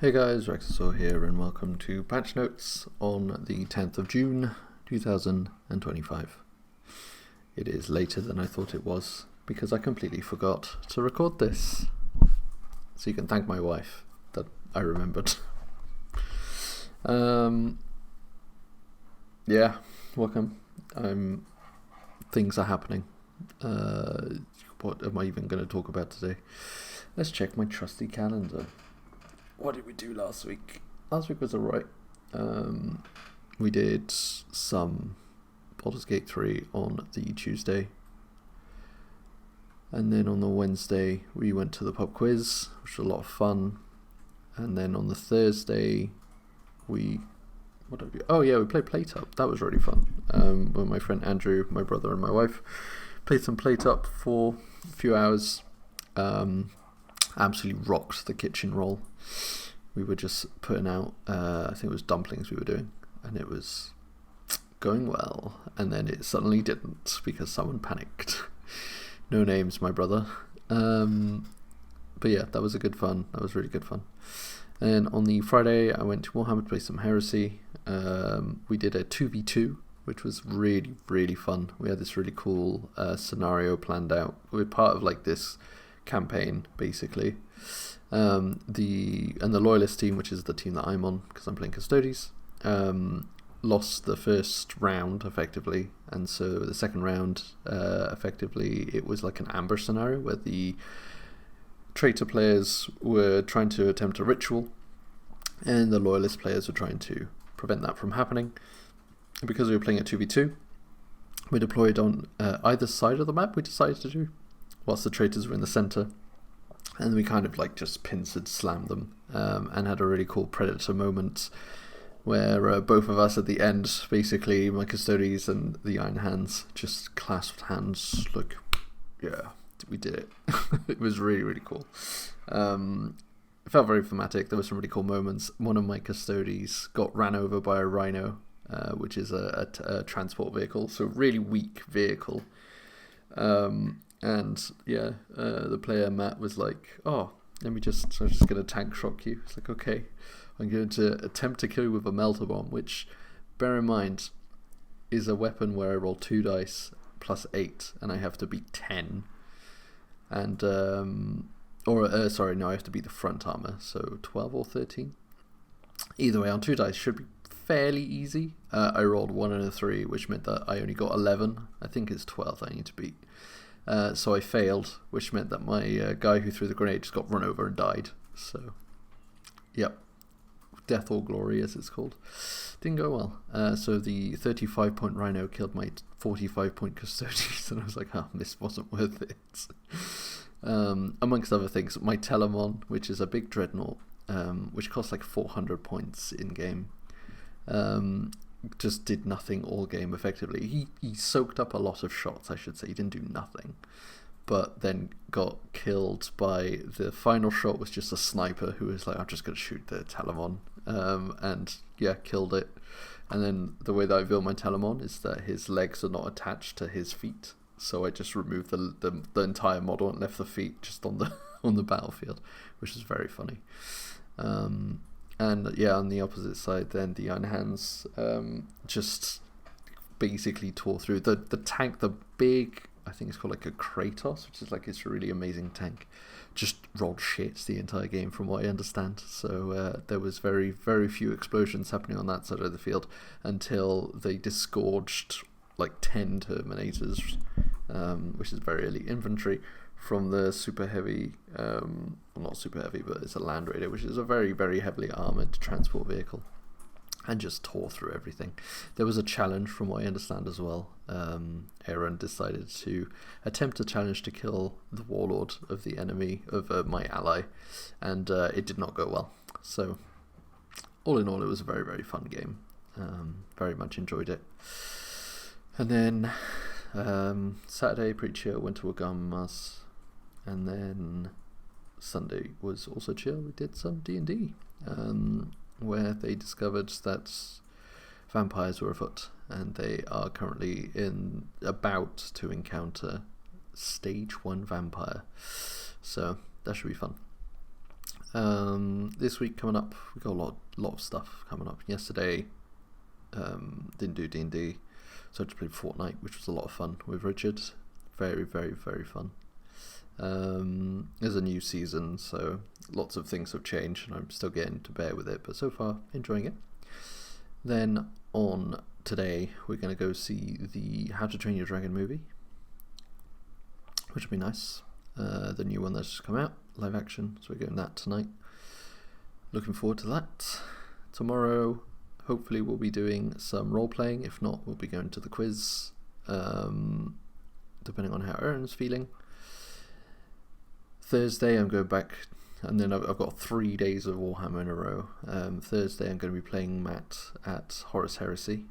Hey guys, Rexasaur here and welcome to Patch Notes on the 10th of June 2025. It is later than I thought it was because I completely forgot to record this. So you can thank my wife that I remembered. Yeah, welcome. Things are happening. What am I even going to talk about today? Let's check my trusty calendar. What did we do last week? Last week was alright. We did some Baldur's Gate 3 on the Tuesday. And then on the Wednesday, we went to the pub quiz, which was a lot of fun. And then on the Thursday, we played Plate Up. That was really fun. With my friend Andrew, my brother, and my wife played some Plate Up for a few hours. Absolutely rocked the kitchen roll. We were just putting out, I think it was dumplings we were doing, and it was going well. And then it suddenly didn't because someone panicked. No names, my brother. But yeah, that was good fun. That was really good fun. And on the Friday, I went to Warhammer to play some Heresy. We did a 2v2, which was really, really fun. We had this really cool scenario planned out. We're part of like this campaign, basically. The Loyalist team, which is the team that I'm on because I'm playing Custodes, lost the first round effectively, and so the second round effectively it was like an amber scenario where the traitor players were trying to attempt a ritual and the Loyalist players were trying to prevent that from happening. Because we were playing at 2v2, we deployed on either side of the map. We decided to do, whilst the traitors were in the center, and we kind of like just pincered slammed them, and had a really cool Predator moment where both of us at the end, basically my Custodes and the Iron Hands, just clasped hands like, yeah, we did it. It was really, really cool. It felt very thematic. There were some really cool moments. One of my Custodes got ran over by a rhino, which is a transport vehicle, so really weak vehicle. And yeah, the player Matt was like, "Oh, I'm just gonna tank shock you." It's like, okay, I'm going to attempt to kill you with a melter bomb, which, bear in mind, is a weapon where I roll 2 dice plus 8, and I have to beat 10. And I have to beat the front armor, so 12 or 13. Either way, on 2 dice should be fairly easy. I rolled 1 and a 3, which meant that I only got 11. I think it's 12 I need to beat. So I failed, which meant that my guy who threw the grenade just got run over and died. So, yep. Death or glory, as it's called. Didn't go well. So the 35-point rhino killed my 45-point Custodes, and I was like, oh, this wasn't worth it. Amongst other things, my Telemon, which is a big dreadnought, which costs like 400 points in-game, just did nothing all game effectively. He soaked up a lot of shots, I should say. He didn't do nothing, but then got killed by the final shot was just a sniper who was like, I'm just going to shoot the Telemon, and yeah, killed it. And then the way that I built my Telemon is that his legs are not attached to his feet, so I just removed the entire model and left the feet just on the on the battlefield, which is very funny. And yeah, on the opposite side, then the Iron Hands just basically tore through the tank. The big, I think it's called like a Kratos, which is like this really amazing tank, just rolled shit the entire game, from what I understand. So there was very, very few explosions happening on that side of the field until they disgorged like 10 Terminators, which is very early infantry, from the super heavy, well, not super heavy, but it's a Land Raider, which is a very, very heavily armoured transport vehicle, and just tore through everything. There was a challenge, from what I understand as well. Aaron decided to attempt a challenge to kill the warlord of the enemy, of my ally, and it did not go well. So, all in all, it was a very, very fun game. Very much enjoyed it. And then Saturday, pretty chill, went to Agamas. And then Sunday was also chill. We did some D&D, where they discovered that vampires were afoot, and they are currently about to encounter stage 1 vampire. So that should be fun. This week coming up, we got a lot of stuff coming up. Yesterday, didn't do D&D, so I just played Fortnite, which was a lot of fun with Richard. Very, very, very fun. There's a new season, so lots of things have changed, and I'm still getting to bear with it, but so far enjoying it. Then on today, we're going to go see the How to Train Your Dragon movie, which will be nice. The new one that's just come out, live action, so we're getting that tonight. Looking forward to that. Tomorrow, hopefully we'll be doing some role playing. If not, we'll be going to the quiz, depending on how Aaron's feeling. Thursday I'm going back, and then I've got 3 days of Warhammer in a row. Thursday I'm going to be playing Matt at Horus Heresy,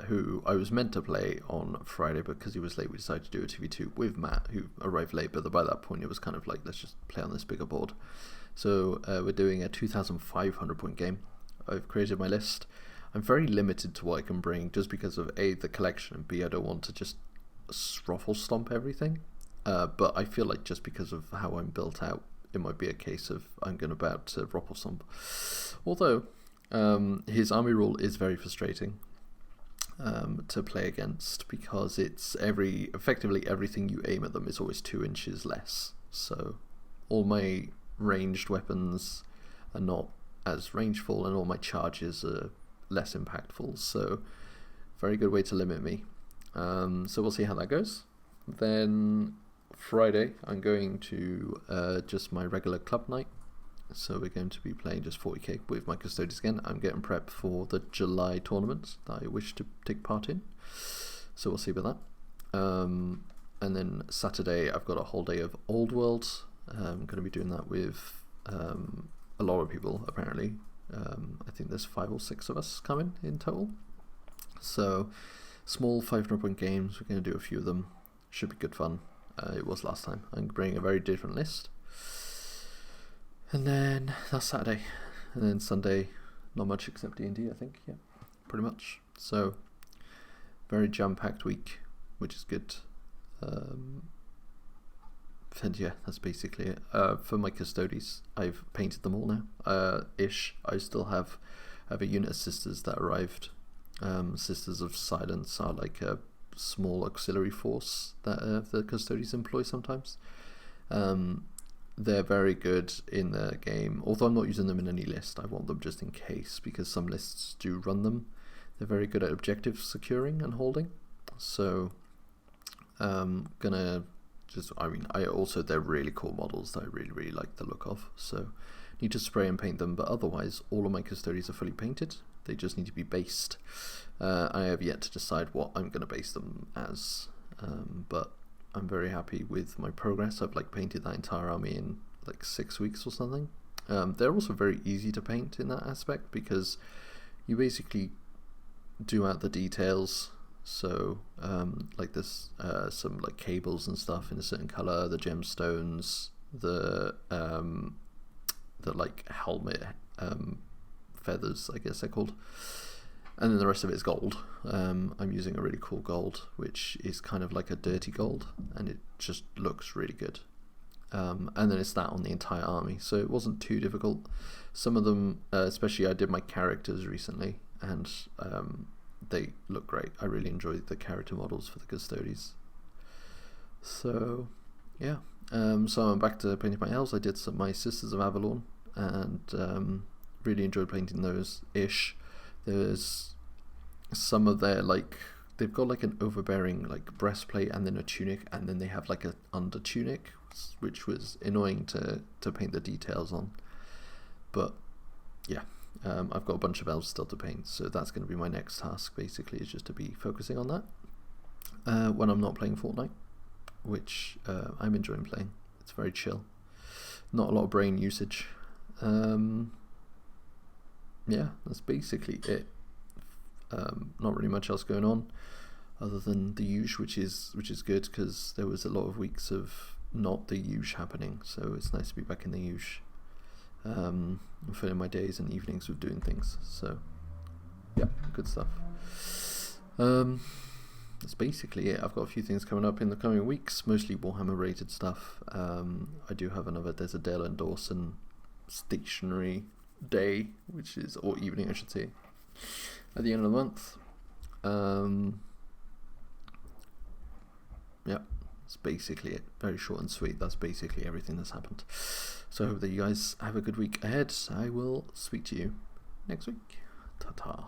who I was meant to play on Friday, but because he was late we decided to do a 2v2 with Matt, who arrived late, but by that point it was kind of like, let's just play on this bigger board. So we're doing a 2,500 point game. I've created my list. I'm very limited to what I can bring, just because of A, the collection, and B, I don't want to just ruffle stomp everything. But I feel like just because of how I'm built out, it might be a case of I'm going about to ruffle stomp. Although his army rule is very frustrating to play against, because it's effectively everything you aim at them is always 2 inches less. So all my ranged weapons are not as rangeful, and all my charges are less impactful. So very good way to limit me. So we'll see how that goes. Then Friday I'm going to just my regular club night, so we're going to be playing just 40k with my custodians again. I'm getting prepped for the July tournaments that I wish to take part in, so we'll see about that. And then Saturday I've got a whole day of Old World. I'm going to be doing that with a lot of people apparently. I think there's 5 or 6 of us coming in total, so small 500 point games. We're going to do a few of them. Should be good fun. It was last time. I'm bringing a very different list. And then that's Saturday. And then Sunday, not much except D&D, I think. Yeah, pretty much. So, very jam-packed week, which is good. And yeah, that's basically it. For my custodies, I've painted them all now. I still have a unit of sisters that arrived. Sisters of Silence are like a small auxiliary force that the custodians employ sometimes. They're very good in the game, although I'm not using them in any list. I want them just in case, because some lists do run them. They're very good at objective securing and holding, so gonna just, they're really cool models that I really like the look of, so need to spray and paint them. But otherwise all of my custodians are fully painted. They just need to be based. I have yet to decide what I'm going to base them as, but I'm very happy with my progress. I've painted that entire army in 6 weeks or something. They're also very easy to paint in that aspect, because you basically do out the details. So there's some cables and stuff in a certain color, the gemstones, the helmet feathers, I guess they're called, and then the rest of it is gold. I'm using a really cool gold, which is kind of like a dirty gold, and it just looks really good. And then it's that on the entire army, so it wasn't too difficult. Some of them, especially I did my characters recently, and they look great. I really enjoyed the character models for the custodies. So yeah, so I'm back to painting my elves. I did my Sisters of Avalon, and really enjoyed painting those ish. There's some of their they've got an overbearing breastplate, and then a tunic, and then they have an under tunic, which was annoying to paint the details on. But yeah, I've got a bunch of elves still to paint, so that's going to be my next task basically, is just to be focusing on that when I'm not playing Fortnite, which I'm enjoying playing. It's very chill, not a lot of brain usage. Yeah, that's basically it. Not really much else going on other than the usual, which is good, because there was a lot of weeks of not the usual happening, so it's nice to be back in the usual. I'm filling my days and evenings with doing things, so yeah, good stuff. That's basically it. I've got a few things coming up in the coming weeks, mostly Warhammer rated stuff. I do have there's a Dale and Dawson stationery day, or evening I should say, at the end of the month. Yeah, that's basically it. Very short and sweet. That's basically everything that's happened. So I hope that you guys have a good week ahead. I will speak to you next week. Ta-ta.